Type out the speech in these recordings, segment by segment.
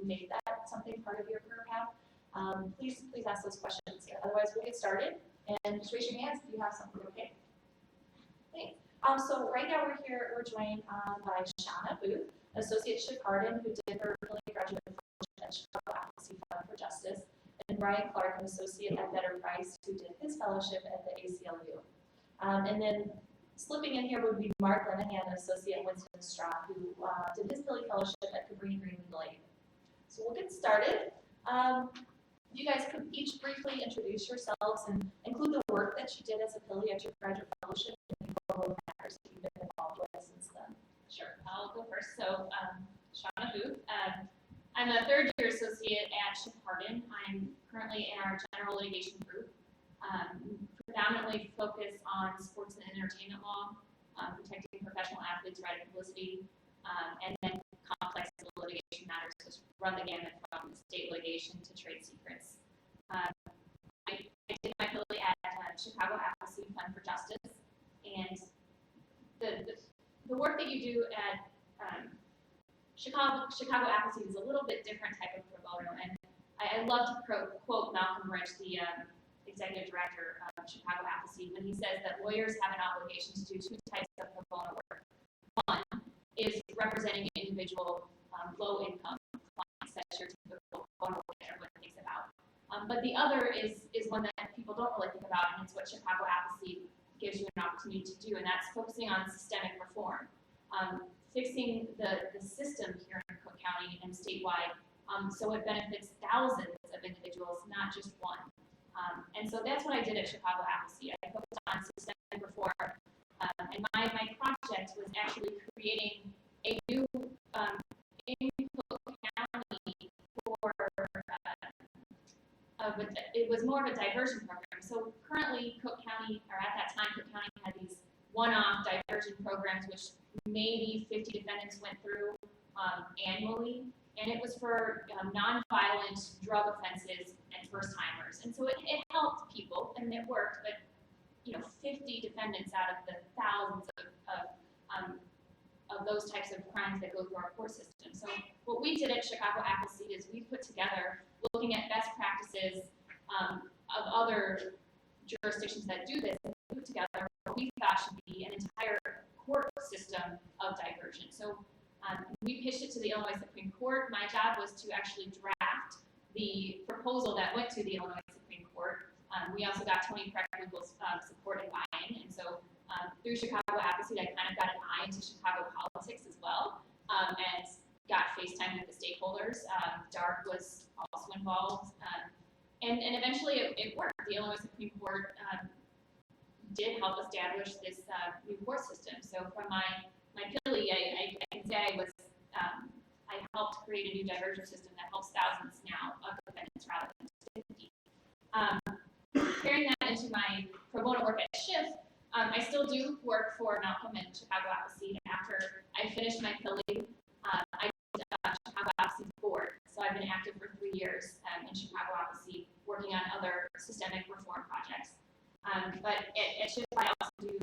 made that something part of your career path, please ask those questions. Otherwise, we'll get started. And just raise your hands if you have something. Okay. Thanks. So right now we're joined by Shauna Booth, Associate Shiv Harden, who did her PILI graduate fellowship at Chicago Advocacy Fund for Justice, and Brian Clark, an associate at Better Price, who did his fellowship at the ACLU. And then slipping in here would be Mark Lenahan, an associate at Winston Straw, who did his PILI fellowship at Cabrini Green Legal Aid. So we'll get started. You guys could each briefly introduce yourselves and include the work that you did as a PILI at your graduate fellowship and the matters that you've been involved with since then. Sure, I'll go first. So, Shauna Booth. I'm a third-year associate at Shiv Harden. I'm currently in our general litigation group. Predominantly focus on sports and entertainment law, protecting professional athletes' right of publicity, and then complex litigation matters, which run the gamut from state litigation to trade secrets. I did my PILI at Chicago Advocacy Fund for Justice, and the work that you do at Chicago Advocacy is a little bit different type of pro bono, and I love to quote Malcolm Rich, the executive director of Chicago Advocacy, when he says that lawyers have an obligation to do two types of pro bono work. One is representing individual low-income clients that your typical pro bono lawyer thinks about. But the other is one that people don't really think about, and it's what Chicago Advocacy gives you an opportunity to do, and that's focusing on systemic reform. Fixing the system here in Cook County and statewide, so it benefits thousands of individuals, not just one. And so that's what I did at Chicago Advocacy. I focused on systemic reform, and my project was actually creating a new in Cook County for it was more of a diversion program. So currently, Cook County, or at that time, Cook County had these one-off diversion programs, which maybe 50 defendants went through annually, and it was for nonviolent drug offenses and first-timers. And so it helped people, and it worked, but 50 defendants out of the thousands of those types of crimes that go through our court system. So what we did at Chicago Advocacy is we put together, looking at best practices of other jurisdictions that do this, and we put together what we thought should be an entire court system of diversion. So we pitched it to the Illinois Supreme Court. My job was to actually draft the proposal that went to the Illinois Supreme Court. We also got Tony Preckwinkle's support and buy-in, and so through Chicago Advocacy, I kind of got an eye into Chicago politics as well, and got FaceTime with the stakeholders. DARC was also involved, and eventually it worked. The Illinois Supreme Court did help establish this new court system. So from my PILI, I can say I helped create a new diversion system that helps thousands now of defendants rather than 50. Carrying that into my pro bono work at Shiv, I still do work for Malcolm and Chicago Advocacy. After I finished my PILI, I did Chicago Advocacy board. So I've been active for 3 years in Chicago Advocacy, working on other systemic reform projects. But at Shiv, I also do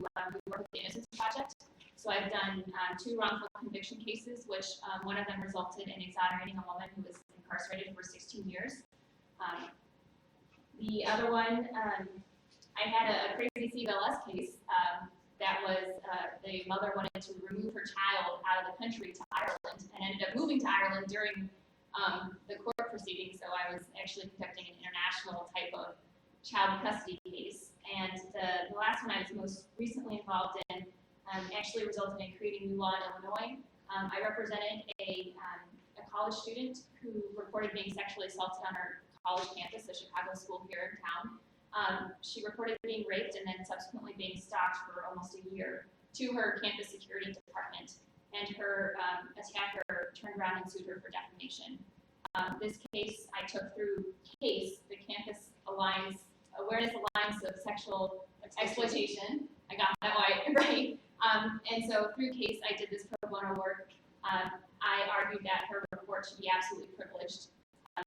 work with the Innocence Project. So I've done 2 wrongful conviction cases, which one of them resulted in exonerating a woman who was incarcerated for 16 years. The other one, I had a crazy CVLS case that was the mother wanted to remove her child out of the country to Ireland and ended up moving to Ireland during the court proceedings. So I was actually conducting an international type of child custody case. And the last one I was most recently involved in actually resulted in creating new law in Illinois. I represented a college student who reported being sexually assaulted on her college campus, the Chicago school here in town. She reported being raped and then subsequently being stalked for almost a year to her campus security department. And her attacker turned around and sued her for defamation. This case I took through CASE, the Campus Awareness Alliance of Sexual Exploitation. I got that right. And so through CASE, I did this pro bono work. I argued that her report should be absolutely privileged.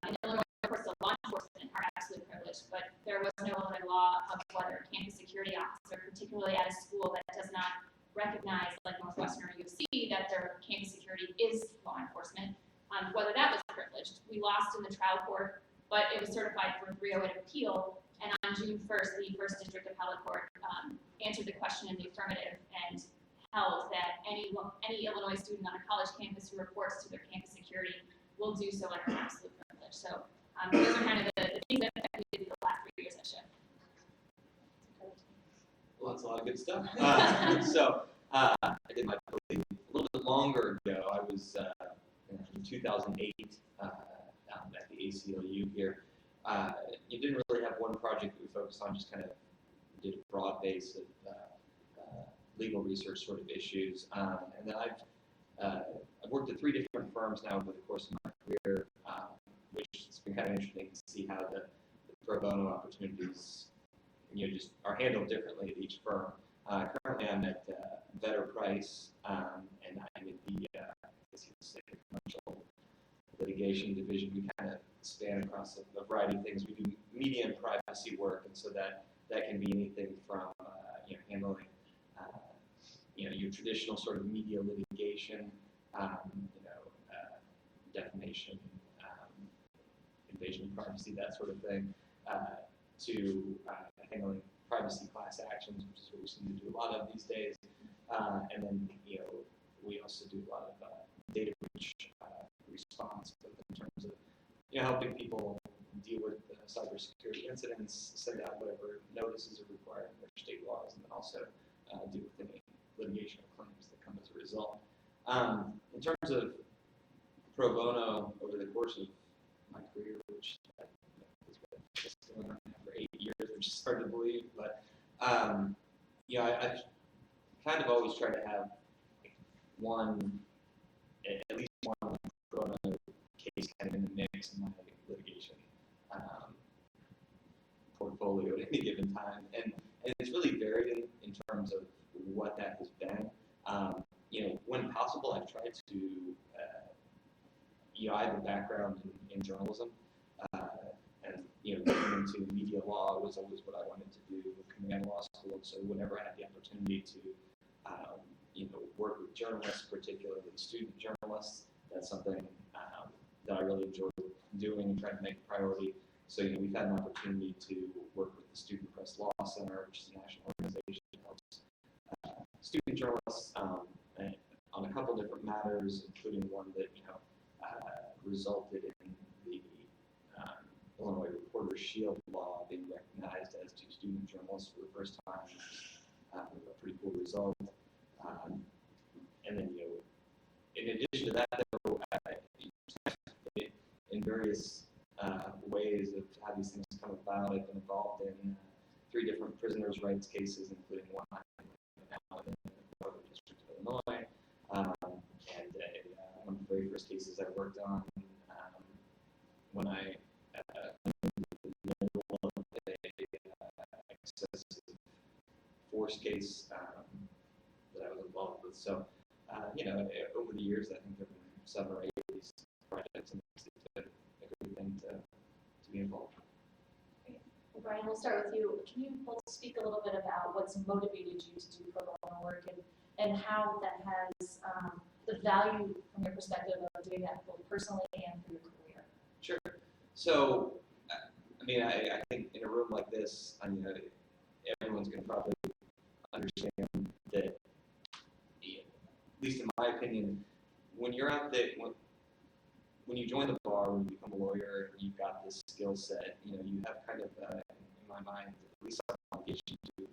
In Illinois, of course, the law enforcement are absolutely privileged, but there was no Illinois law of whether a campus security officer, particularly at a school that does not recognize, like Northwestern or UC, that their campus security is law enforcement, whether that was privileged. We lost in the trial court, but it was certified for 308 appeal, and on June 1st, the First District Appellate Court answered the question in the affirmative and held that any Illinois student on a college campus who reports to their campus security will do so under absolute privilege. So those are kind of the things that we did the last 3 years at SHIP. Well, that's a lot of good stuff. I did my PILI a little bit longer ago. I was in 2008 at the ACLU here. You didn't really have one project that we focused on, just kind of did a broad base of legal research sort of issues. And then I've worked at 3 different firms now over the course of my career, which has been kind of interesting to see how the pro bono opportunities just are handled differently at each firm. Currently, I'm at Better Price, and I'm in the commercial litigation division. We kind of span across a variety of things. We do media and privacy work, and so that can be anything from handling your traditional sort of media litigation, defamation, invasion of privacy, that sort of thing, to handling privacy class actions, which is what we seem to do a lot of these days. And then, we also do a lot of data breach response, both in terms of, helping people deal with cybersecurity incidents, send out whatever notices are required under state laws, and then also deal with any litigation or claims that come as a result. In terms of pro bono over the course of my career, which has been going on now for 8 years, which is hard to believe, but I've kind of always tried to have at least one pro bono case kind of in the mix in my litigation portfolio at any given time, and it's really varied in terms of what that has been. When possible, I've tried to. I have a background in journalism, and getting into media law was always what I wanted to do coming out of law school. So whenever I had the opportunity to, work with journalists, particularly student journalists, that's something that I really enjoy doing and trying to make a priority. So we've had an opportunity to work with the Student Press Law Center, which is a national organization that helps student journalists on a couple different matters, including one that resulted in the Illinois Reporters Shield law being recognized as to student journalists for the first time. A pretty cool result. And then in addition to that, though, in various ways of how these things come about, I've been involved in 3 different prisoners' rights cases, including one now in the Northern District of Illinois, and one of the very first cases I worked on when I in the middle of a excessive force case that I was involved with. So, over the years, I think there have been 7 or 8 of these projects, and it's a great thing to be involved with. Well, Brian, we'll start with you. Can you both speak a little bit about what's motivated you to do pro bono work and how that has the value from your perspective of doing that both personally and for your career? Sure. So, I think in a room like this, everyone's going to probably understand that, at least in my opinion, when you're out there, when you join the bar, when you become a lawyer, you've got this skill set, you have kind of, in my mind, at least some obligation to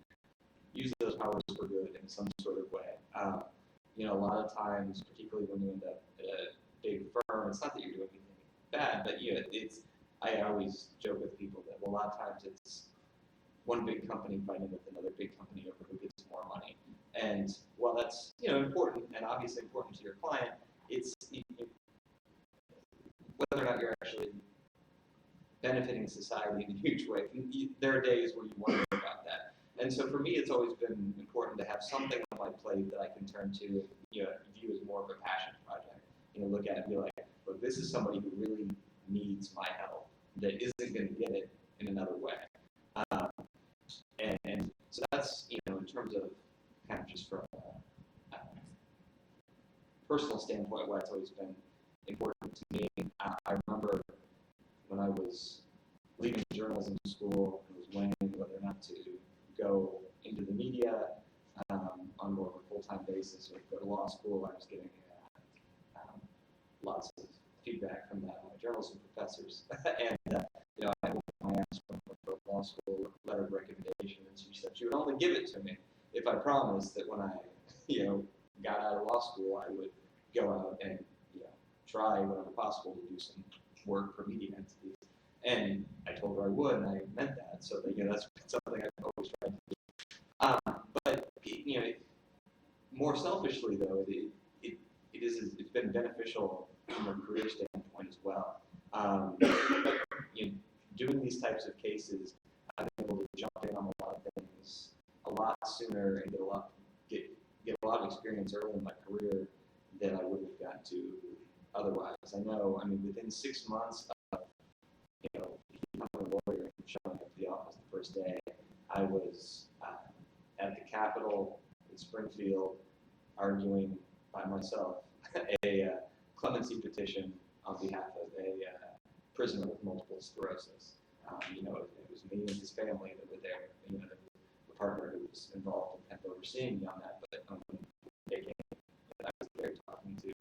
use those powers for good in some sort of way. A lot of times, particularly when you end up at a big firm, it's not that you're doing anything bad, but I always joke with people that a lot of times it's one big company fighting with another big company over who gets more money. And while that's important and obviously important to your client, it's whether or not you're actually benefiting society in a huge way. There are days where you wonder about that. And so for me, it's always been important to have something on my plate that I can turn to and view as more of a passion project. Look at it and be like, look, this is somebody who really needs my help that isn't going to get it in another way. And so that's, in terms of kind of just from a personal standpoint, why it's always been important to me. I remember when I was leaving journalism school and was weighing whether or not to go into the media on more of a full-time basis or go to law school. I was getting lots of feedback from my journalism professors, and I asked her for law school letter of recommendation, and she said she would only give it to me if I promised that when I got out of law school, I would go out and try whenever possible to do some work for media entities. And I told her I would, and I meant that. So that's something I've always tried to do. But more selfishly though, it's been beneficial from a career standpoint as well. Doing these types of cases, I've been able to jump in on a lot of things a lot sooner and get a lot of experience early in my career that I wouldn't have gotten to otherwise. Within 6 months of becoming a lawyer and showing up to the office the first day, I was at the Capitol in Springfield arguing by myself a clemency petition on behalf of a prisoner with multiple sclerosis. It was me and his family that were there. The partner who was involved and kept overseeing me on that. But they came, I was there talking to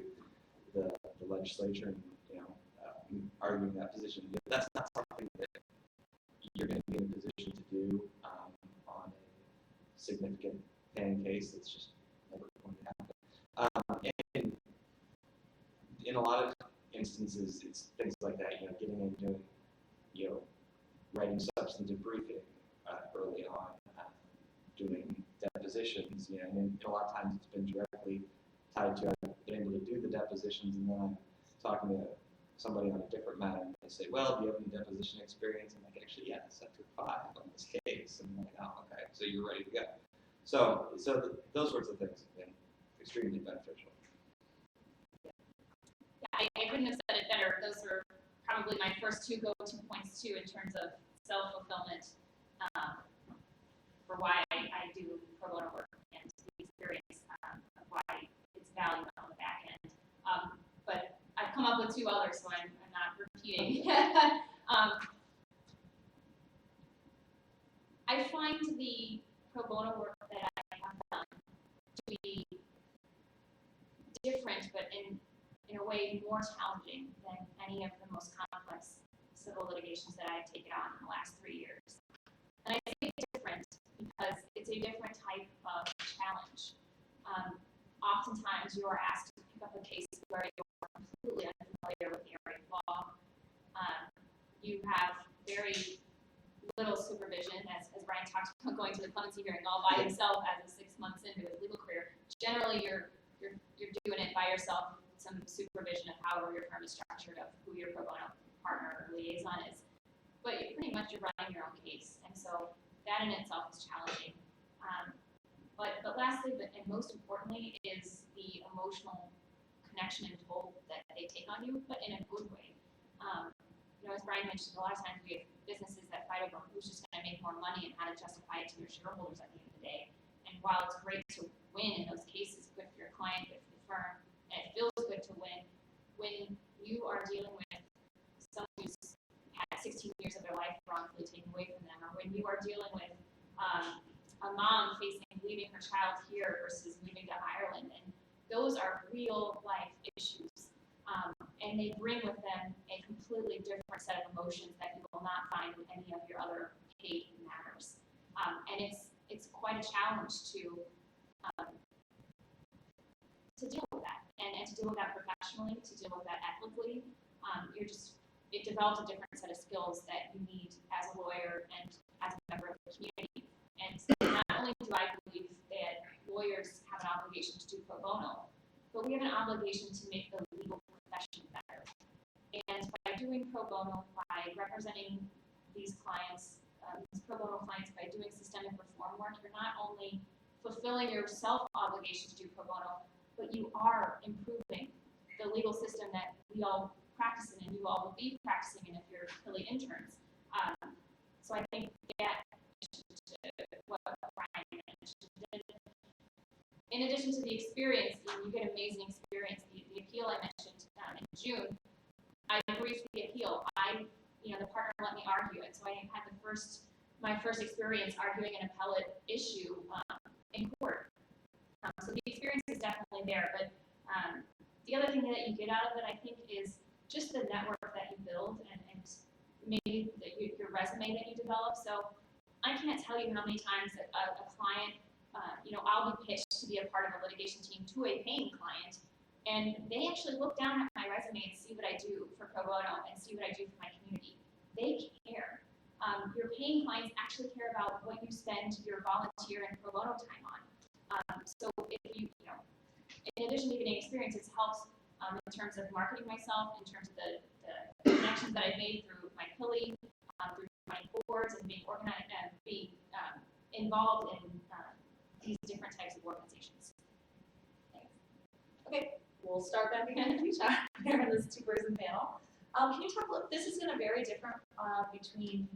the legislature and arguing that position. That's not something that you're going to be in a position to do on a significant paying case. That's just never going to happen. And in a lot of instances, it's things like that. Getting in doing, writing substantive briefing early on, doing depositions. And a lot of times it's been directly tied to I've been able to do the depositions, and then I'm talking to somebody on a different matter, and they say, well, do you have any deposition experience? I'm like, actually, yes, I took 5 on this case. And I'm like, oh, okay, so you're ready to go. So those sorts of things have been extremely beneficial. Yeah, I couldn't have said it better. Those were probably my first 2 go-to points too, in terms of self-fulfillment for why I do pro bono work and the experience of why it's valued on the back end. But I've come up with 2 others, so I'm not repeating. I find the pro bono work that I have done to be different, but in a way more challenging than any of the most complex civil litigations that I've taken on in the last 3 years. And I say different because it's a different type of challenge. Oftentimes you are asked to pick up a case where you're completely unfamiliar with the area of law. You have very little supervision, as Brian talked about going to the clemency hearing all by himself as a 6 months into his legal career. Generally, you're doing it by yourself, some supervision of however your firm is structured, of who your pro bono partner or liaison is. But you're running your own case, and so that in itself is challenging. But lastly, and most importantly, is the emotional connection and toll that they take on you, but in a good way. As Brian mentioned, a lot of times we have businesses that fight over who's just going to make more money and how to justify it to their shareholders at the end of the day. And while it's great to win in those cases, good for your client, good for the firm, and it feels good to win, when you are dealing with someone who's had 16 years of their life wrongfully taken away from them, or when you are dealing with a mom facing leaving her child here versus moving to Ireland, and those are real life issues. And they bring with them a completely different set of emotions that you will not find in any of your other paid matters. And it's quite a challenge to deal with that, and to deal with that professionally, to deal with that ethically. It develops a different set of skills that you need as a lawyer and as a member of the community. And so not only do I believe that lawyers have an obligation to do pro bono, but we have an obligation to make the legal profession better. And by doing pro bono, by representing these clients, these pro bono clients, by doing systemic reform work, you're not only fulfilling your self-obligation to do pro bono, but you are improving the legal system that we all practice in, and you all will be practicing in if you're PILI interns. So I think that what Brian mentioned. In addition to the experience, you get amazing experience. The appeal I mentioned in June, I briefed the appeal. The partner let me argue it, so I had my first experience arguing an appellate issue in court. So the experience is definitely there, but the other thing that you get out of it, I think, is just the network that you build and maybe your resume that you develop. So I can't tell you how many times that a client, I'll be pitched to be a part of a litigation team to a paying client, and they actually look down at my resume and see what I do for pro bono and see what I do for my community. They care. Your paying clients actually care about what you spend your volunteer and pro bono time on. So if you, in addition to getting experience, it helps in terms of marketing myself, in terms of the connections that I've made through my PILI, through my boards, and being organized and being involved in these different types of organizations. Thanks. Okay, we'll start that again here in this two-person panel. Can you talk a little, this is going to vary different between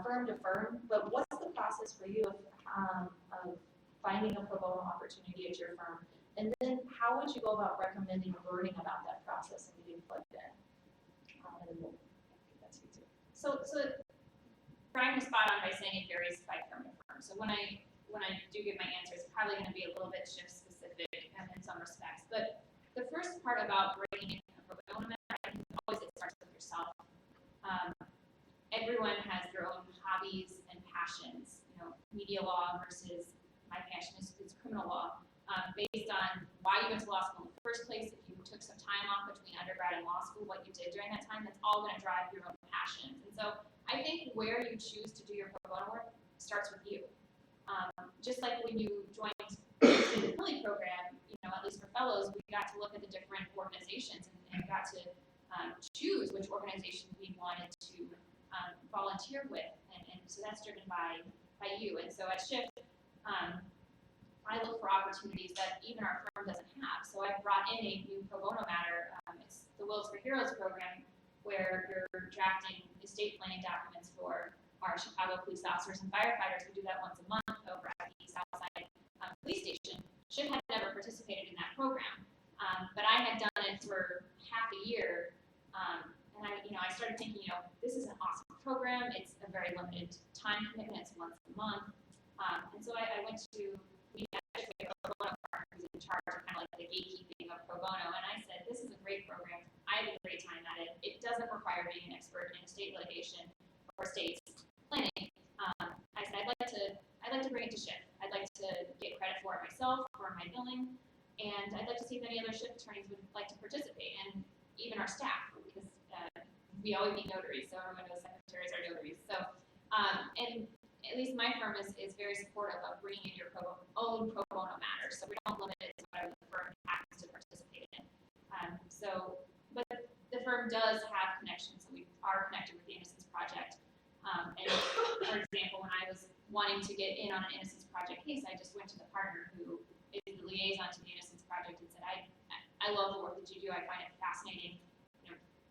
firm to firm, but what's the process for you of finding a pro bono opportunity at your firm? And then how would you go about recommending or learning about that process and getting plugged in? And then that's you too. So Brian was spot on by saying it varies by firm to firm. So when I do give my answer, it's probably going to be a little bit shift specific in some respects. But the first part about breaking in a pro bono matter, I think always it starts with yourself. Everyone has their own hobbies and passions. Media law versus my passion is criminal law. Based on why you went to law school in the first place, if you took some time off between undergrad and law school, what you did during that time, that's all going to drive your own passions. And so I think where you choose to do your pro bono work starts with you. Just like when you joined the PILI program, at least for fellows, we got to look at the different organizations and got to choose which organization we wanted to volunteer with. And so that's driven by you. And so at Shift, I look for opportunities that even our firm doesn't have. So I brought in a new pro bono matter. It's the Wills for Heroes program, where you're drafting estate planning documents for our Chicago police officers and firefighters. We do that once a month over at the Southside Police Station. Shift had never participated in that program, but I had done it for half a year, and I started thinking, this is an awesome program. It's a very limited time commitment. It's once a month, and so I went to a pro bono partner who's in charge of kind of like the gatekeeping of pro bono, and I said, this is a great program. I had a great time at it. It doesn't require being an expert in estate litigation or estate planning. I said, I'd like to bring it to Shift. I'd like to get credit for it myself, for my billing, and I'd like to see if any other Shift attorneys would like to participate, and even our staff, because we always need notaries, so everyone knows secretaries are notaries. So, and at least my firm is very supportive of bringing in your own pro bono matters, so we don't limit it to whatever the firm happens to participate in. But the firm does have connections, so we are connected with the Innocence Project. And for example, when I was wanting to get in on an Innocence Project case, I just went to the partner who is the liaison to the Innocence Project and said, I love the work that you do. I find it fascinating.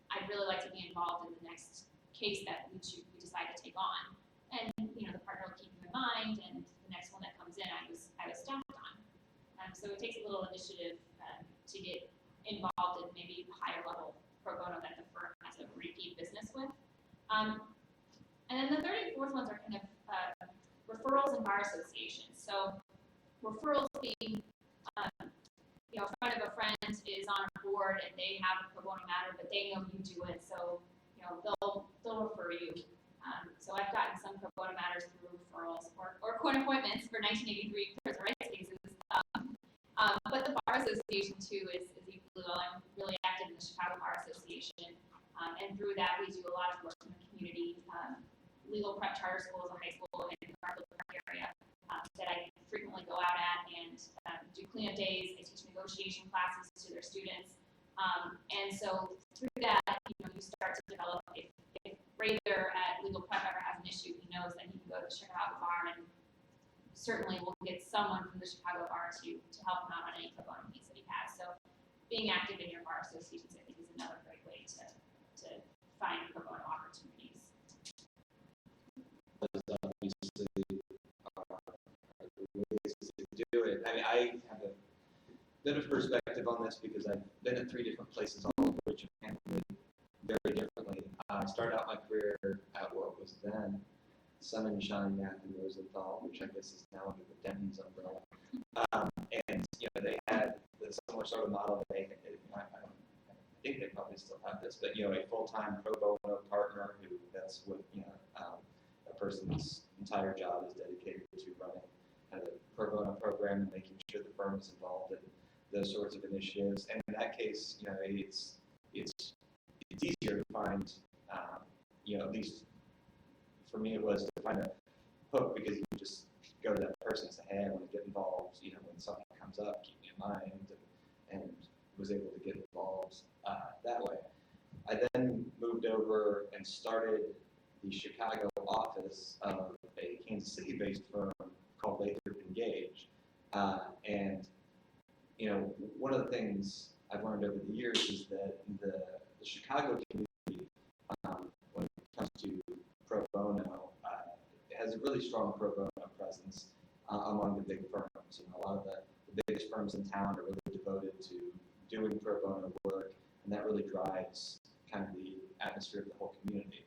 I'd really like to be involved in the next case that we decide to take on. And the partner will keep you in mind, and the next one that comes in, I was staffed on. So it takes a little initiative to get involved in maybe higher level pro bono that the firm has a repeat business with. And then the third and fourth ones are kind of referrals and bar associations. So referrals being, a friend of a friend is on a board and they have a pro bono matter, but they know you do it, so they'll refer you. So I've gotten some pro bono matters through referrals or court appointments for 1983 prisoner rights cases. But the Bar Association too is equally well. I'm really active in the Chicago Bar Association, and through that we do a lot of work in the community. Legal prep charter school is a high school in our area that I frequently go out at and do cleanup days. I teach negotiation classes to their students, and so through that, you start to develop. If Rayther at Legal Prep ever has an issue, he knows that he can go to the Chicago Bar and certainly will get someone from the Chicago Bar to help him out on any pro bono case that he has. So being active in your bar associations, I think, is another great way to find pro bono opportunities. Obviously, ways to do it. I have a bit of perspective on this because I've been at 3 different places, all of which I started out my career at what was then Sun and Shine Matthew Rosenthal, which I guess is now under the Denny's umbrella. And they had the similar sort of model. I think they probably still have this, but a full-time pro bono partner that's what a person's entire job is dedicated to running kind of the pro bono program and making sure the firm is involved in those sorts of initiatives. And in that case, it's easier to find, at least for me, it was to find a hook because you just go to that person and say, hey, I want to get involved. When something comes up, keep me in mind, and was able to get involved that way. I then moved over and started the Chicago office of a Kansas City-based firm called Lathrop Engage. And one of the things I've learned over the years is that the Chicago community, when it comes to pro bono, has a really strong pro bono presence among the big firms. A lot of the biggest firms in town are really devoted to doing pro bono work, and that really drives kind of the atmosphere of the whole community.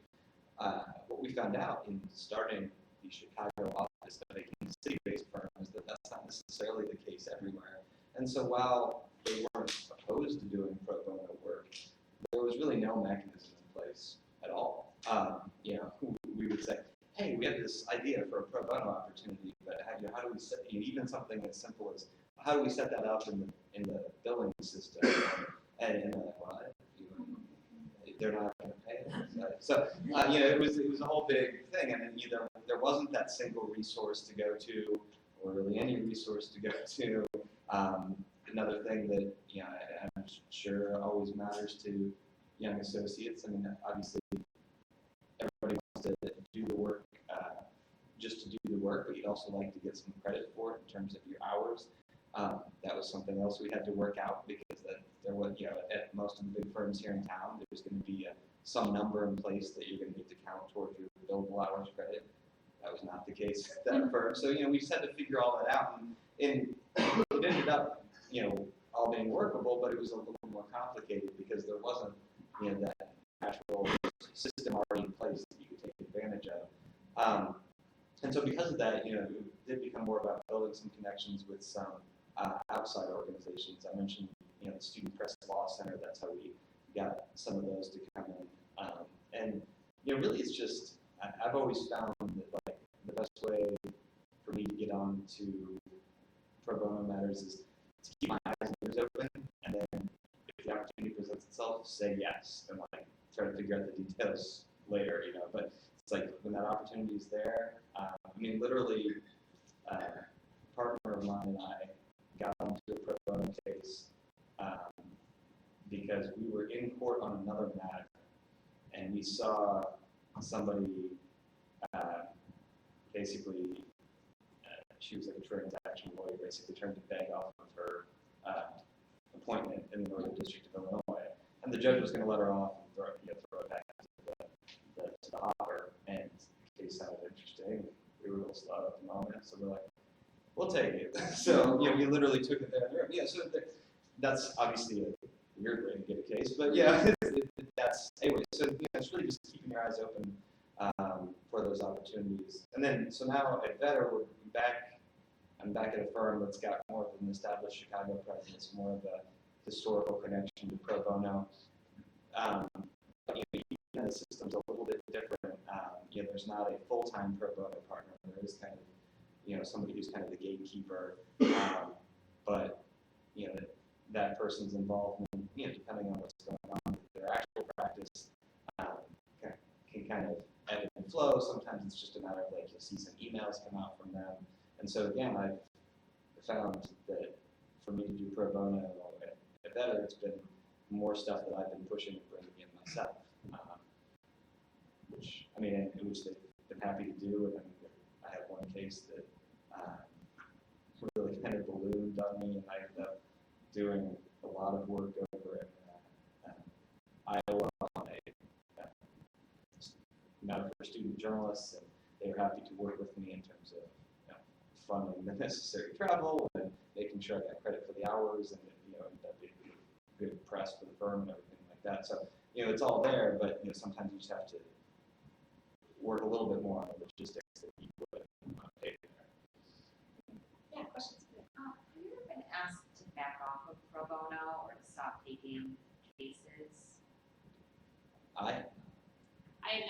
What we found out in starting the Chicago office of a Kansas City-based firm is that that's not necessarily the case everywhere. And so while they weren't opposed to doing pro bono work, there was really no mechanism in place at all. We would say, hey, we have this idea for a pro bono opportunity, but how do we set, even something as simple as, how do we set that up in the billing system? And they're like, well, they're not going to pay it. So it was a whole big thing, and then either there wasn't that single resource to go to, or really any resource to go to. Another thing that I'm sure always matters to young associates. I mean, obviously, everybody wants to do the work just to do the work, but you'd also like to get some credit for it in terms of your hours. That was something else we had to work out because there was, at most of the big firms here in town, there's going to be some number in place that you're going to need to count towards your billable hours credit. That was not the case at that firm. So, we just had to figure all that out. And it ended up, all being workable, but it was a little more complicated because there wasn't, that actual system already in place that you could take advantage of. And so because of that, it did become more about building some connections with some outside organizations. I mentioned, the Student Press Law Center. That's how we got some of those to come in. And really, it's just I've always found that the best way for me to get on to pro bono matters is to keep my eyes and ears open, and then if the opportunity presents itself, say yes, and try to figure out the details later. But it's when that opportunity is there. Literally, a partner of mine and I got onto a pro bono case because we were in court on another matter, and we saw somebody basically, she was a transaction lawyer, basically trying to beg off of her appointment in the Northern District of Illinois, and the judge was going to let her off and throw it back to the hopper, and the case sounded interesting. We were a little slow at the moment, so we're like, we'll take it. So, we literally took it there. So that's obviously a weird way to get a case, but that's, anyway, so it's really just keeping your eyes open for those opportunities. And then, so now at Vetter, I'm back at a firm that's got more of an established Chicago presence, more of a historical connection to pro bono. The system's a little bit different. There's not a full-time pro bono partner. There is kind of, somebody who's kind of the gatekeeper. But, that person's involvement, depending on what's going on with their actual practice, can kind of ebb and flow. Sometimes it's just a matter of you'll see some emails come out from them. And so again, I've found that for me to do pro bono at Vetter, it's been more stuff that I've been pushing and bringing in myself. Which they've been happy to do. And I have one case that really kind of ballooned on me, and I ended up doing a lot of work over in Iowa on a matter for student journalists, and they were happy to work with me in terms of funding the necessary travel and making sure I got credit for the hours, and ended up being good press for the firm and everything like that. So it's all there, but sometimes you just have to work a little bit more on the logistics that you would on paper. Yeah, questions? Have you ever been asked to back off of pro bono or to stop taking cases? I have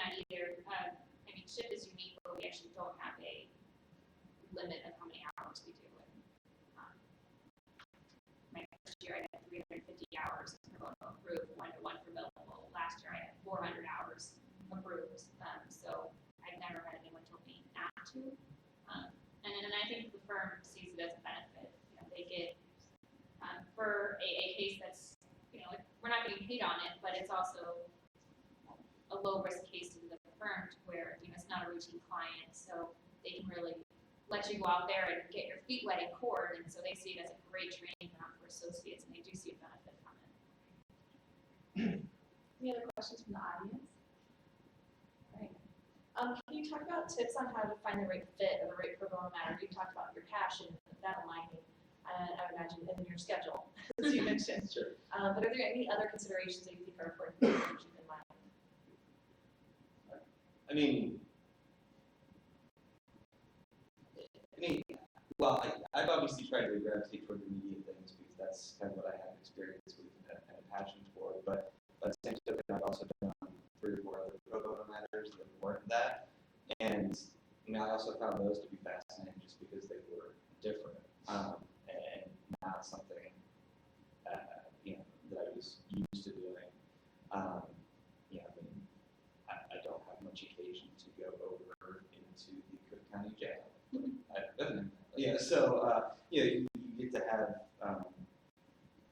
not either. I mean, SHIP is unique, but we actually don't have a limit of how many hours we do. My first year, I had 350 hours of pro bono approved, 1-to-1 for billable. Last year, I had 400 hours approved. So I've never had anyone tell me not to. And I think the firm sees it as a benefit. They get for a case that's, we're not getting paid on it, but it's also a low risk case to the firm to where it's not a routine client, so they can really let you go out there and get your feet wet in court, and so they see it as a great training ground for associates, and they do see a benefit from it. Any other questions from the audience? All right. Can you talk about tips on how to find the right fit or the right pro bono matter? You talked about your passion, that aligning, I would imagine, in your schedule, as you mentioned. Sure. But are there any other considerations that you think are important to keep in mind? I mean, well, I've obviously tried to gravitate toward the media things because that's kind of what I have experience with and a passion for. But same token, I've also done 3 or 4 other pro bono matters that weren't that, and I also found those to be fascinating just because they were different and not something that I was used to doing. I don't have much occasion to go over into the Cook County Jail. So you get to have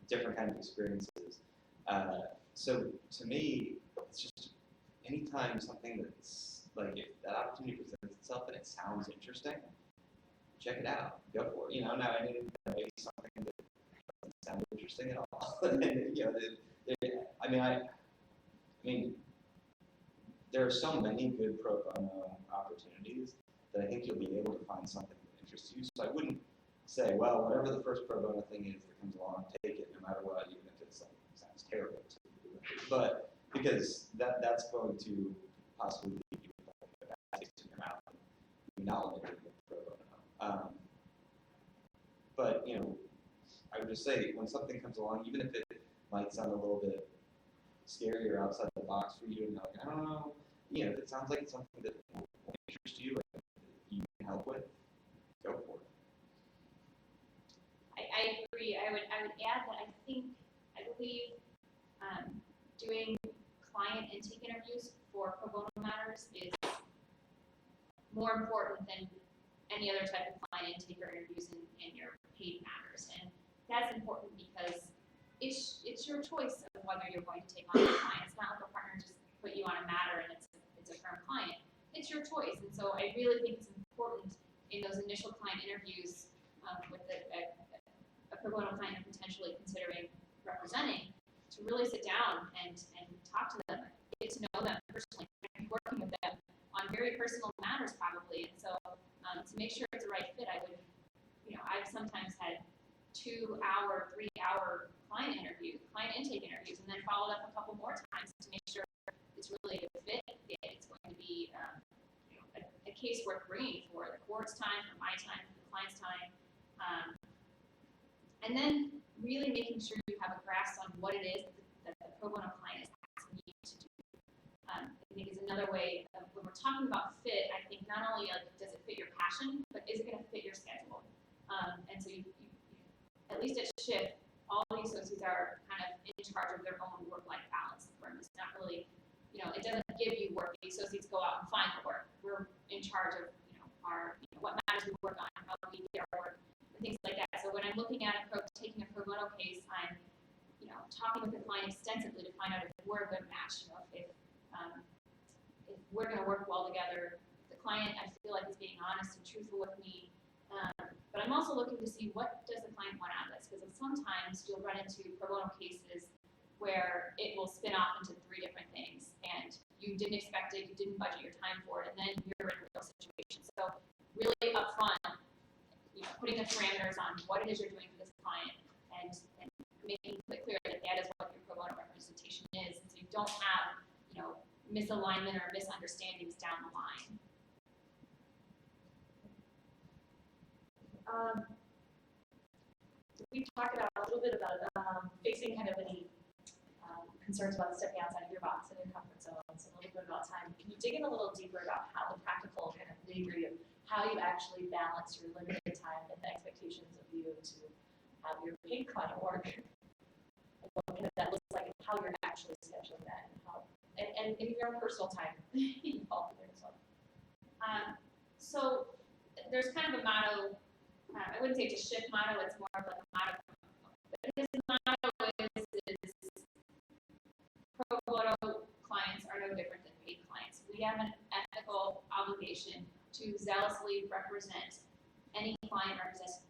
different kinds of experiences. So to me, it's just anytime something that's like if that opportunity presents itself and it sounds interesting, check it out, go for it. Now I mean, maybe something that doesn't sound interesting at all. I mean, there are so many good pro bono opportunities that I think you'll be able to find something that interests you. So I wouldn't say, well, whatever the first pro bono thing is that comes along, take it no matter what, even if it's sounds terrible to you. But because that's going to possibly lead you with a bad taste in your mouth and you not want to do pro bono. But I would just say when something comes along, even if it might sound a little bit scary or outside the box for you, and you're like, I don't know, if it sounds like it's something that will interest you, like you can help with, go for it. I agree. I would add that I believe doing client intake interviews for pro bono matters is more important than any other type of client intake or interviews in your paid matters. And that's important because it's your choice of whether you're going to take on a client. It's not like a partner just put you on a matter and it's a firm client. It's your choice. And so I really think it's important in those initial client interviews with a pro bono client you're potentially considering representing to really sit down and talk to them, get to know them personally, and working with them on very personal matters probably. And so to make sure it's the right fit, I would, I've sometimes had 2-hour, 3-hour client intake interviews, and then followed up a couple more times to make sure it's really a good fit. It's going to be a case worth bringing for the court's time, for my time, for the client's time, and then really making sure you have a grasp on what it is that the pro bono client is asking you to do. I think is another way of when we're talking about fit. I think not only does it fit your passion, but is it going to fit your schedule? And so you at least at SHIP, all the associates are kind of in charge of their own work-life balance. The firm is not really, it doesn't give you work. The associates go out and find the work. We're in charge of, our, what matters we work on, how we get our work, and things like that. So when I'm looking at taking a pro bono case, I'm, talking with the client extensively to find out if we're a good match. If we're going to work well together. The client, I feel like, is being honest and truthful with me. But I'm also looking to see what does the client want out of this, because sometimes you'll run into pro bono cases where it will spin off into 3 different things, and you didn't expect it, you didn't budget your time for it, and then you're in a real situation. So really upfront, putting the parameters on what it is you're doing for this client, and making it clear that that is what your pro bono representation is, and so you don't have, you know, misalignment or misunderstandings down the line. We've talked about a little bit about facing kind of any concerns about stepping outside of your box and your comfort zones, and a little bit about time. Can you dig in a little deeper about how the practical kind of nitty-gritty of how you actually balance your limited time and the expectations of you to have your paid client work? And what kind of that looks like and how you're actually scheduling that and in your own personal time involved in there as well. So there's kind of a motto. I wouldn't say it's a shift motto. It's more of like a motto. But his motto is pro bono clients are no different than paid clients. We have an ethical obligation to zealously represent any client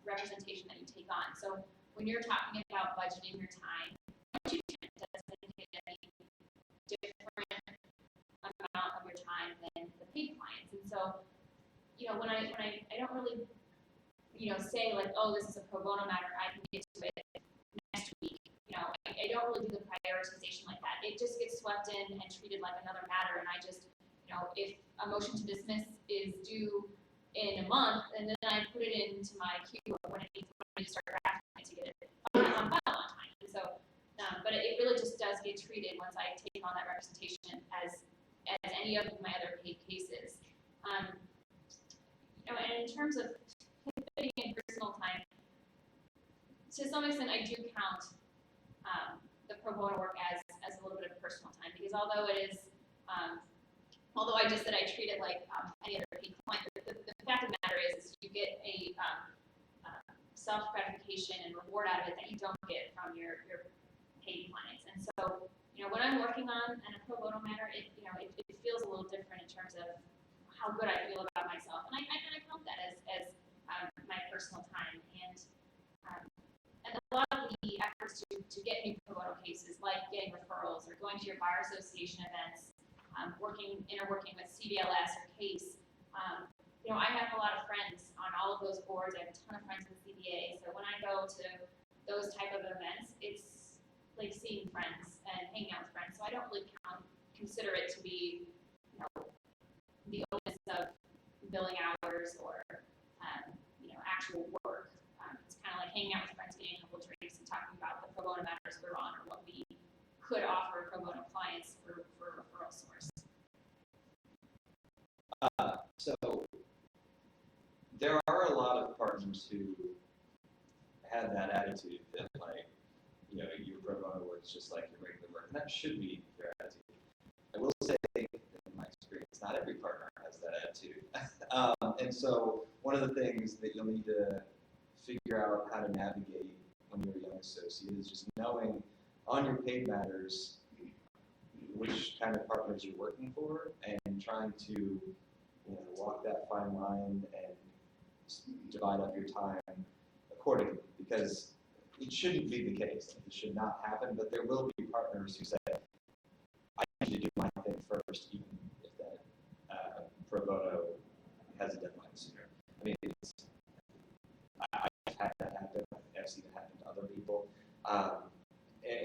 representation that you take on. So when you're talking about budgeting your time, you tend to designate any different amount of your time than the paid clients. And so, you know, when I don't really, you know, say like, oh, this is a pro bono matter, I can get to it next week. You know, I don't really do the prioritization like that. It just gets swept in and treated like another matter, and I just, you know, if a motion to dismiss is due in a month, and then I put it into my queue of when it needs to start drafting to get it on file on time. And so, but it really just does get treated once I take on that representation as any of my other paid cases. You know, and in terms of fitting in personal time, to some extent, I do count the pro bono work as a little bit of personal time, because although it is, although I just said I treat it like any other paid client, the fact of the matter is you get a self-gratification and reward out of it that you don't get from your paid clients. And so, you know, when I'm working on a pro bono matter, it feels a little different in terms of how good I feel about myself, and I count that as my personal time. And a lot of the efforts to get new pro bono cases, like getting referrals or going to your bar association events, interworking with CBLS or CASE. You know, I have a lot of friends on all of those boards. I have a ton of friends in the CBA. So when I go to those type of events, it's like seeing friends and hanging out with friends. So I don't really consider it to be, you know, the onus of billing hours or, you know, actual work. It's kind of like hanging out with friends, getting a couple drinks, and talking about the pro bono matters we're on or what we could offer pro bono clients for referral source. So there are a lot of partners who have that attitude that, like, you know, your pro bono work is just like your regular work, and that should be their attitude. I will say, in my experience, not every partner has that attitude. And so one of the things that you'll need to figure out how to navigate when you're a young associate is just knowing on your paid matters which kind of partners you're working for, and trying to, you know, walk that fine line and divide up your time accordingly, because it shouldn't be the case. It should not happen, but there will be partners who say, I need to do my thing first, even if that pro bono has a deadline sooner. I mean, I've had that happen. I've seen it happen to other people.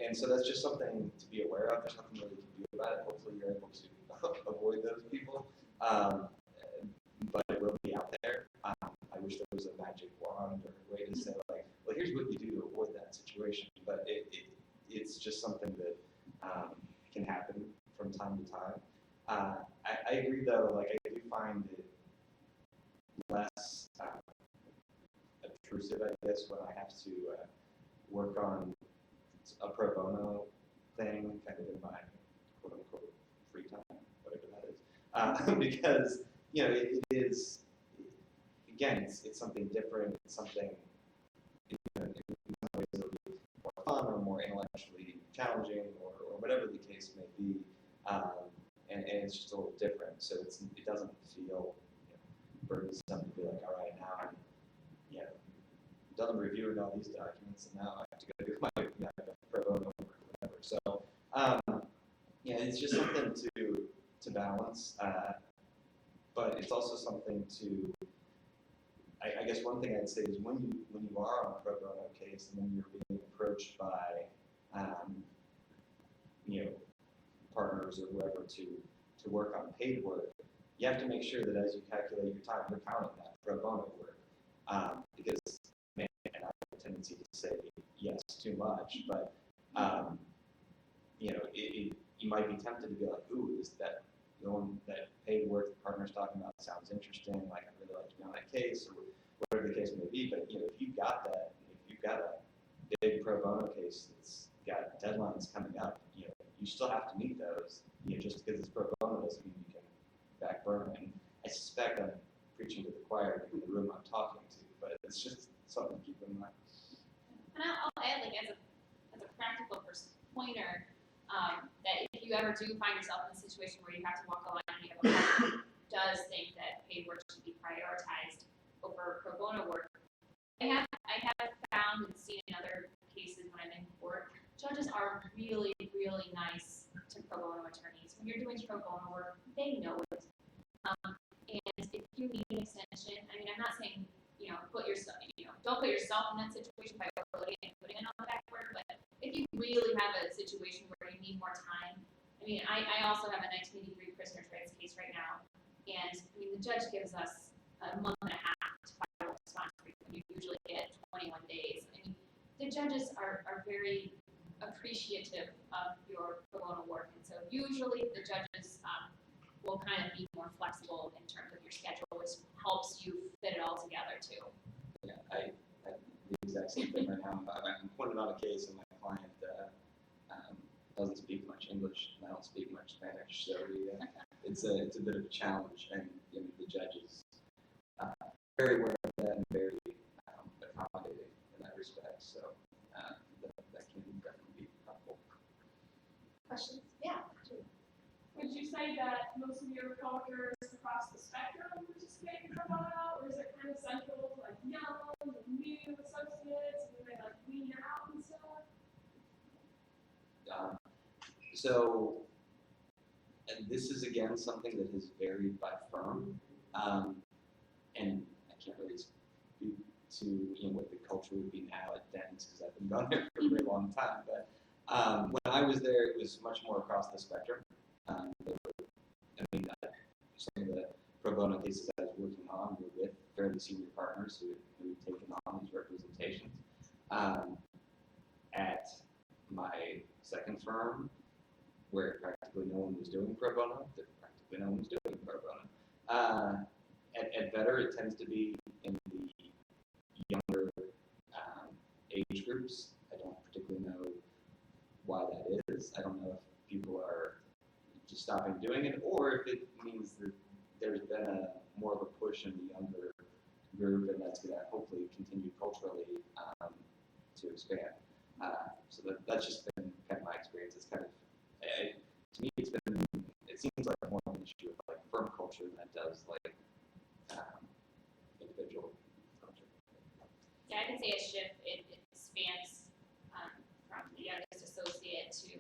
And so that's just something to be aware of. There's nothing really you can do about it. Hopefully you're able to avoid those people. But it will be out there. I wish there was a magic wand or a way to say, like, well, here's what you do to avoid that situation. But it's just something that can happen from time to time. I agree, though. Like, I do find it less obtrusive, I guess, when I have to work on a pro bono thing, kind of in my quote-unquote free time, whatever that is. Because, you know, it is, again, it's something different. It's something, in some ways, it'll be more fun or more intellectually challenging, or whatever the case may be. And it's just a little different. So it doesn't feel, you know, burdensome to be like, all right, now I'm, you know, done reviewing all these documents, and now I have to go do my pro bono work or whatever. So, yeah, it's just something to balance. But it's also something to, I guess one thing I'd say is when you are on a pro bono case and when you're being approached by, you know, partners or whoever to work on paid work, you have to make sure that as you calculate your time, you're counting that pro bono work. Because, man, I have a tendency to say yes too much, but, you might be tempted to be like, ooh, is that that paid work the partner's talking about sounds interesting, like I'd really like to be on that case, or whatever the case may be. But, if you've got that, if you've got a big pro bono case that's got deadlines coming up, you still have to meet those. Just because it's pro bono doesn't mean you can back burn. And I suspect I'm preaching to the choir in the room I'm talking to, but it's just something to keep in mind. And I'll add, like, as a practical pointer, that if you ever do find yourself in a situation where you have to walk the line and you have a partner who does think that paid work should be prioritized over pro bono work, I have found and seen in other cases when I'm in court, judges are really, really nice to pro bono attorneys. When you're doing pro bono work, they know it. And if you need an extension, I'm not saying, don't put yourself in that situation by overloading and putting it on the back burner, but if you really have a situation where you need more time, I also have a 1983 prisoner's rights case right now, and the judge gives us a month and a half to file a response brief when you usually get 21 days. The judges are very appreciative of your pro bono work, and so usually the judges will kind of be more flexible in terms of your schedule, which helps you fit it all together too. Yeah, I the exact same thing right now. I'm pointed on a case, and my client doesn't speak much English, and I don't speak much Spanish, so it's a bit of a challenge. And the judge is very aware of that and very accommodating in that respect. So that can definitely be helpful. Questions? Yeah. Sure. Would you say that most of your coworkers across the spectrum participate in pro bono, or is it kind of central to like young, new associates, and they like wean you out and stuff? And this is again something that has varied by firm, and I can't really speak to what the culture would be now at Dentons because I've been gone there for a very long time. But when I was there, it was much more across the spectrum. Some of the pro bono cases I was working on were with fairly senior partners who had taken on these representations. At my second firm, where practically no one was doing pro bono, at Better, it tends to be in the younger age groups. I don't particularly know why that is. I don't know if people are just stopping doing it, or if it means that there's been more of a push in the younger group, and that's going to hopefully continue culturally to expand. So that's just been kind of my experience. It's kind of, to me, it seems like more of an issue of like firm culture than it does like individual culture. Yeah, I can say a shift. It spans from the youngest associate to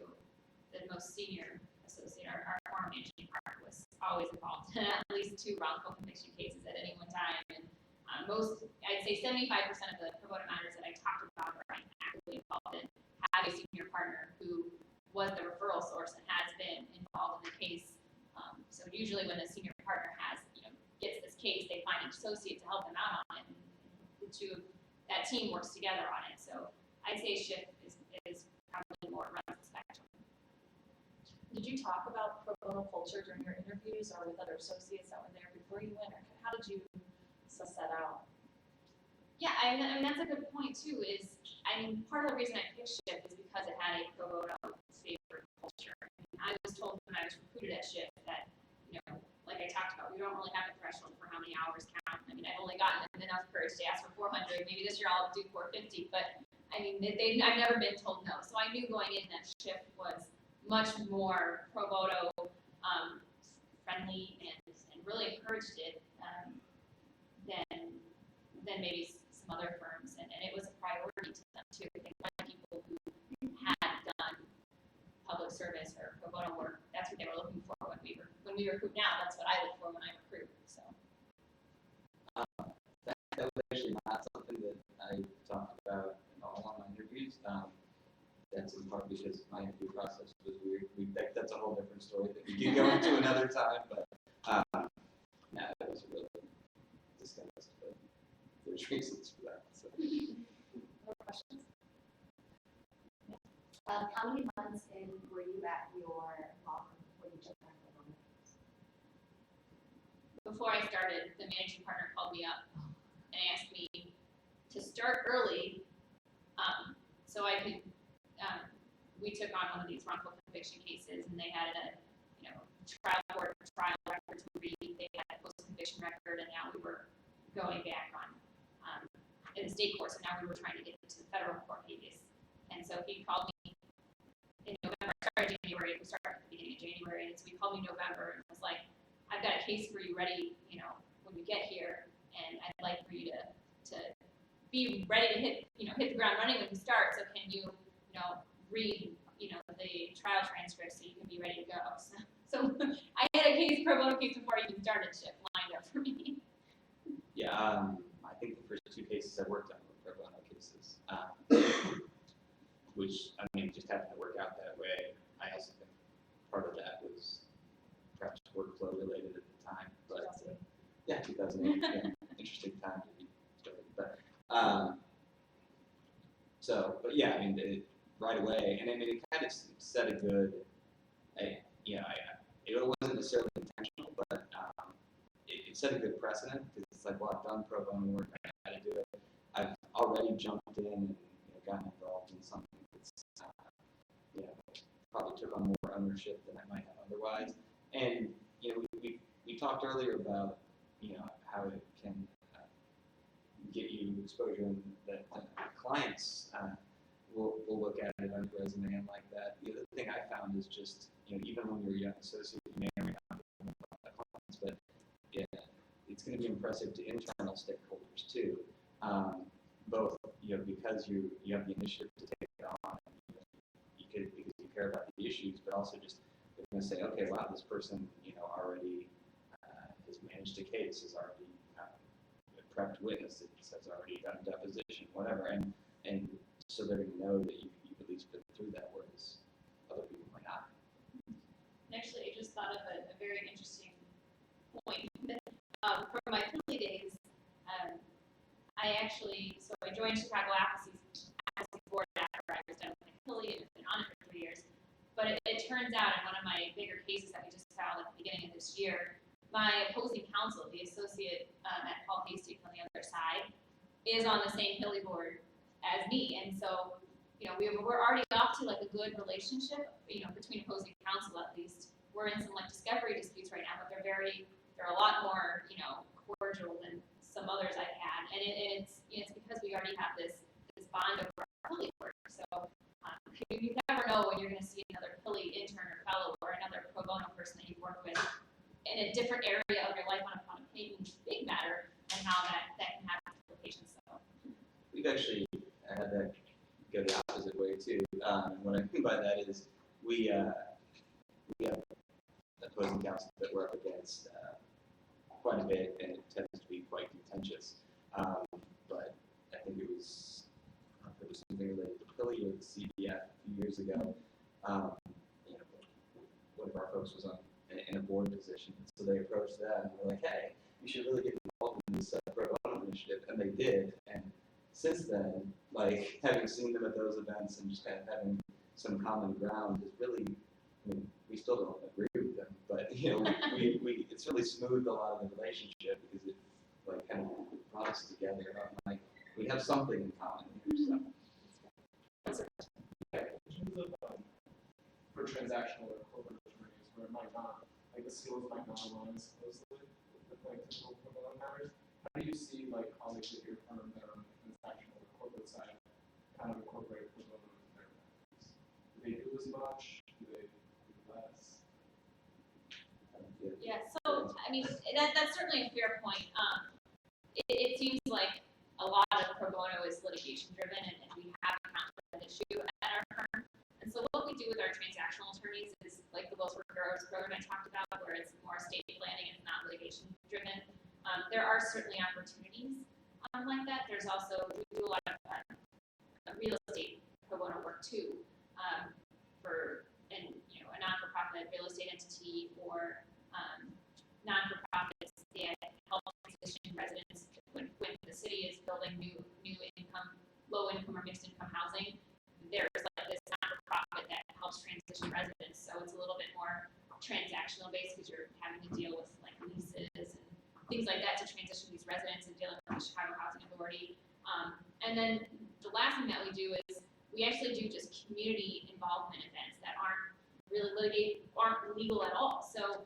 the most senior associate. Our former managing partner was always involved in at least 2 wrongful conviction cases at any one time. And I'd say 75% of the pro bono matters that I talked about or I'm actively involved in have a senior partner who was the referral source and has been involved in the case. So usually when a senior partner gets this case, they find an associate to help them out on it, and that team works together on it. So I'd say shift is probably more around the spectrum. Did you talk about pro bono culture during your interviews or with other associates that were there before you went, or how did you suss that out? Yeah, that's a good point too. Part of the reason I picked Shift is because it had a pro bono favored culture. I was told when I was recruited at Shift that, like I talked about, we don't really have a threshold for how many hours count. I've only gotten enough courage to ask for 400. Maybe this year I'll do 450, but I've never been told no. So I knew going in that Shift was much more pro bono friendly and really encouraged it than maybe some other firms, and it was a priority to them too. They wanted people who had done public service or pro bono work. That's what they were looking for when we recruit now. That's what I look for when I recruit. So that was actually not something that I talked about in all of my interviews. that's in part because my interview process was weird. That's a whole different story that we can go into another time, but yeah, it was really discussed, but there's reasons for that. So. Other questions? How many months in were you at your law firm before you took on the loan? Before I started, the managing partner called me up and asked me to start early, so I could. We took on one of these wrongful conviction cases, and they had a, trial court trial record to read. They had a post-conviction record, and now we were going back on in the state court. So now we were trying to get to the federal court case, and so he called me in November. I started January. We started at the beginning of January, and so he called me in November and was like, "I've got a case for you ready, when you get here, and I'd like for you to be ready to hit the ground running when you start. So can you, read, the trial transcript so you can be ready to go." So I had a pro bono case before I even started ship lined up for me. Yeah, I think the first two cases I worked on were pro bono cases, which, just happened to work out that way. I also think part of that was perhaps workflow related at the time, but yeah, 2008, yeah, interesting time to be started. But right away, and it kind of set a good, it wasn't necessarily intentional, but it set a good precedent because it's like, well, I've done pro bono work, I know how to do it. I've already jumped in and gotten involved in something that's, probably took on more ownership than I might have otherwise. And we talked earlier about how it can get you exposure and that clients will look at it on your resume and like that. The other thing I found is just even when you're a young associate, you may or may not know about clients, but yeah, it's going to be impressive to internal stakeholders too. Both because you have the initiative to take it on, because you care about the issues, but also just they're going to say, okay, wow, this person already has managed a case, has already prepped witnesses, has already done a deposition, whatever, and so they're going to know that you've at least been through that, whereas other people might not. And actually, I just thought of a very interesting point. From my PILI days, I joined Chicago Appleseed's board after I was done with my PILI and been on it for 3 years. But it turns out in one of my bigger cases that we just filed at the beginning of this year, my opposing counsel, the associate at Paul Hastings on the other side, is on the same PILI board as me. And so, we're already off to like a good relationship, between opposing counsel at least. We're in some like discovery disputes right now, but they're a lot more, cordial than some others I've had. And it's because we already have this bond over our PILI work. So you never know when you're going to see another PILI intern or fellow or another pro bono person that you've worked with in a different area of your life on a big matter, and how that can have implications. So We've actually had that go the opposite way too. What I mean by that is we have opposing counsel that we're up against quite a bit, and it tends to be quite contentious. But I think it was something related to PILI or the CBF a few years ago. One of our folks was in a board position, so they approached them and were like, "Hey, you should really get involved in this pro bono initiative," and they did. And since then, like having seen them at those events and just kind of having some common ground is really, we still don't agree with them, but we it's really smoothed a lot of the relationship because it like kind of brought us together. Like we have something in common here. So. In terms of for transactional or corporate attorneys, where it might not, like the skills might not align as closely with like typical pro bono matters, how do you see like colleagues at your firm that are on the transactional or corporate side kind of incorporate pro bono into their practice? Do they do as much? Do they do less? yeah, so that's certainly a fair point. It seems like a lot of pro bono is litigation driven, and we have encountered that issue at our firm. And so what we do with our transactional attorneys is like the Wells Fargo program I talked about, where it's more estate planning and not litigation driven. There are certainly opportunities like that. There's also, we do a lot of real estate pro bono work too. for a non-for-profit real estate entity or non-for-profits that help transition residents when the city is building new income, low income or mixed income housing. There's like this not-for-profit that helps transition residents, so it's a little bit more transactional based because you're having to deal with like leases and things like that to transition these residents and dealing with the Chicago Housing Authority. And then the last thing that we do is we actually do just community involvement events that aren't legal at all. So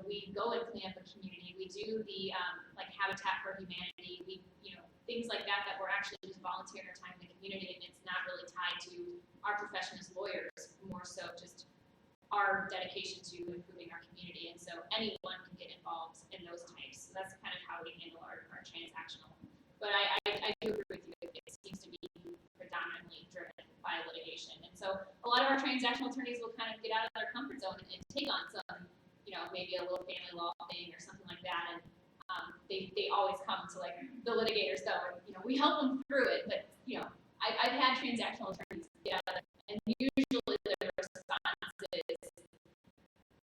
we go and clean up the community. We do the like Habitat for Humanity. We things like that we're actually just volunteering our time in the community, and it's not really tied to our profession as lawyers, more so just our dedication to improving our community. And so anyone can get involved in those types. So that's kind of how we handle our transactional. But I do agree with you. It seems to be predominantly driven by litigation. And so a lot of our transactional attorneys will kind of get out of their comfort zone and take on some, maybe a little family law thing or something like that. And they always come to like the litigators though, and we help them through it. But I've had transactional attorneys get out of it, and usually their response is,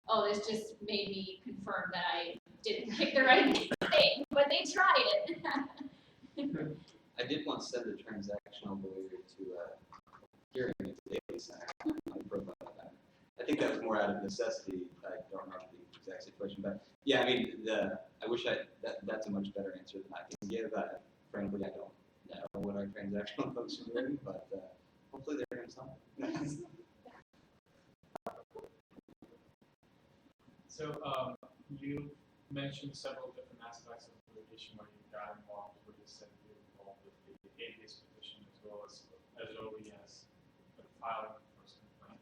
"Oh, this just made me confirm that I didn't pick the right thing," but they tried it. I did once send a transactional lawyer to a hearing at the Daily Center on profile that. I think that was more out of necessity. I don't remember the exact situation, but yeah, I mean, I wish that's a much better answer than I can give. Frankly, I don't know what our transactional folks are doing, but hopefully they're doing something. So you mentioned several different aspects of litigation where you got involved, where you said you were involved with the habeas petition as well as early as the filing of the first complaint.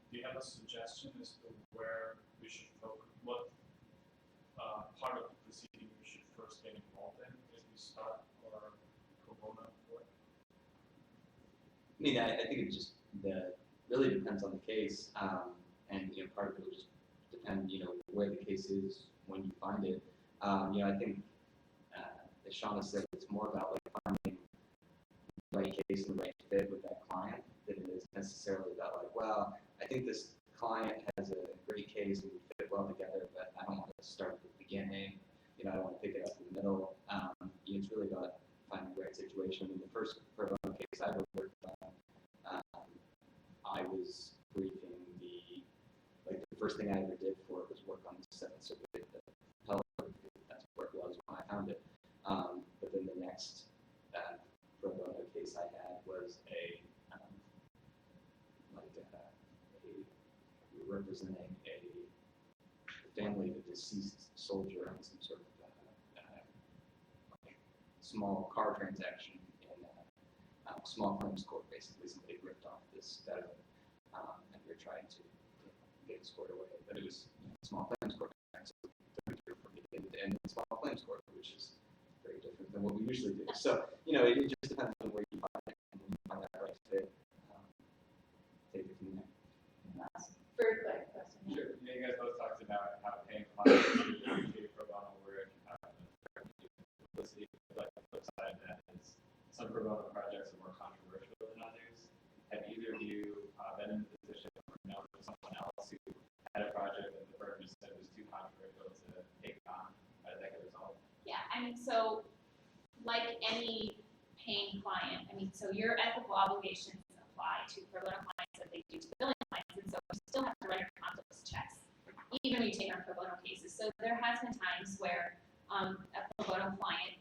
Do you have a suggestion as to where we should focus, what part of the proceeding we should first get involved in as we start our pro bono work? I mean, I think it just really depends on the case, and part of it will just depend, where the case is when you find it. I think, as Shauna said, it's more about like finding the right case and the right fit with that client than it is necessarily about like, well, I think this client has a great case and we fit well together, but I don't want to start at the beginning. I don't want to pick it up in the middle. It's really about finding the right situation. In the first pro bono case I ever worked on, I was briefing the first thing I ever did for it was work on the Seventh Circuit appellate court. That's where it was when I found it. But then the next pro bono case I had was representing a family of a deceased soldier on some sort of small car transaction in small claims court. Basically, somebody ripped off this veteran, and we were trying to get it squared away. But it was small claims court, so it ended in small claims court, which is very different than what we usually do. So it just depends on where you find it, and when you find that right fit, take it from there. Very quick question. Sure. You guys both talked about how paying clients to do pro bono work, publicity, but the flip side of that is some pro bono projects are more controversial than others. Have either of you been in the position or known of someone else who had a project that the firm just said was too controversial to take on? How did that get resolved? Yeah, so like any paying client, so your ethical obligations apply to pro bono clients that they do to billing clients, and so you still have to write your conflicts checks, even when you take on pro bono cases. So there has been times where a pro bono client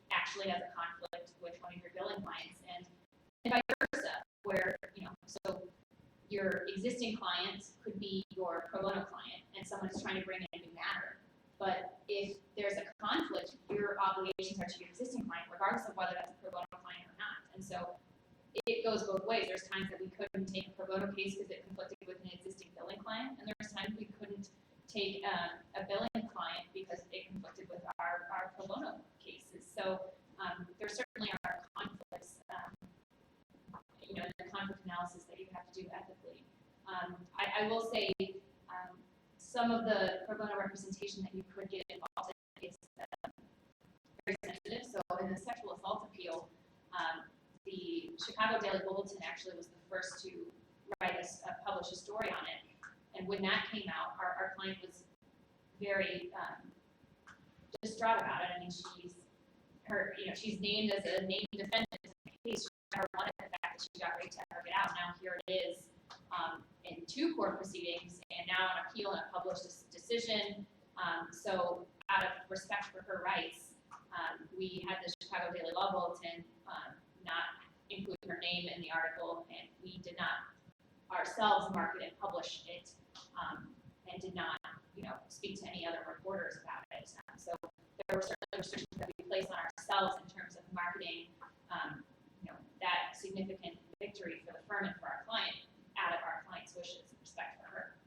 actually has a conflict with one of your billing clients, and vice versa, where so your existing client could be your pro bono client, and someone is trying to bring in a new matter. But if there's a conflict, your obligations are to your existing client, regardless of whether that's a pro bono client or not. And so it goes both ways. There's times that we couldn't take a pro bono case because it conflicted with an existing billing client, and there's times we couldn't take a billing client because it conflicted with our pro bono cases. So there certainly are conflicts, the conflict analysis that you have to do ethically. I will say some of the pro bono representation that you could get involved in is very sensitive. So in the sexual assault appeal, the the Chicago Daily Bulletin actually was the first to publish a story on it. And when that came out, our client was very distraught about it. I mean, she's named as a named defendant in the case. She never wanted the fact that she got raped to ever get out. Now here it is in 2 court proceedings, and now an appeal and a published decision. So out of respect for her rights, we had the Chicago Daily Law Bulletin not include her name in the article, and we did not ourselves market and publish it, and did not, speak to any other reporters about it. So there were certain restrictions that we placed on ourselves in terms of marketing, that significant victory for the firm and for our client out of our client's wishes and respect for her.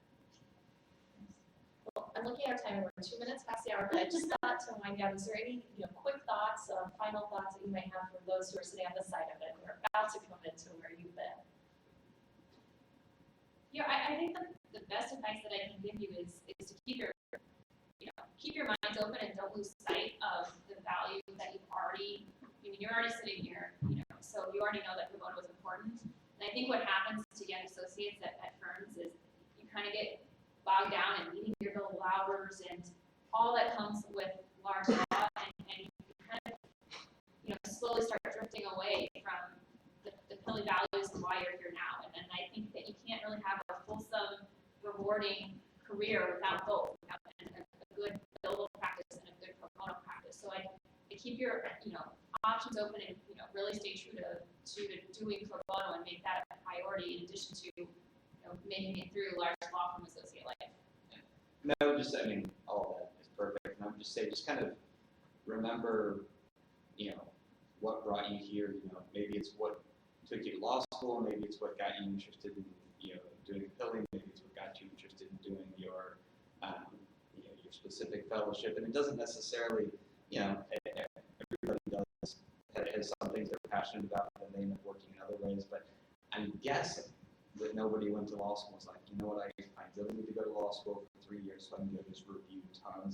Well, I'm looking at our time, we're 2 minutes past the hour, but I just thought to wind down, is there any, quick thoughts, final thoughts that you may have for those who are sitting on the side of it, who are about to come into where you've been? I think the best advice that I can give you is to keep your minds open and don't lose sight of the value that you've already, you're already sitting here, so you already know that pro bono is important. And I think what happens to young associates at firms is you kind of get bogged down in meeting your billable hours and all that comes with large law, and you kind of, slowly start drifting away from the PILI values and why you're here now. And I think that you can't really have a fulsome, rewarding career without both, without a good billable practice and a good pro bono practice. So I keep your options open and really stay true to doing pro bono and make that a priority in addition to making it through large law firm associate life. No, all of that is perfect. And I would just say, just kind of remember, what brought you here. Maybe it's what took you to law school, maybe it's what got you interested in, doing PILI, maybe it's what got you interested in doing your specific fellowship. And it doesn't necessarily, everybody has some things they're passionate about and they end up working in other ways. But I'm guessing that nobody went to law school and was like, I really need to go to law school for 3 years so I can go just review tons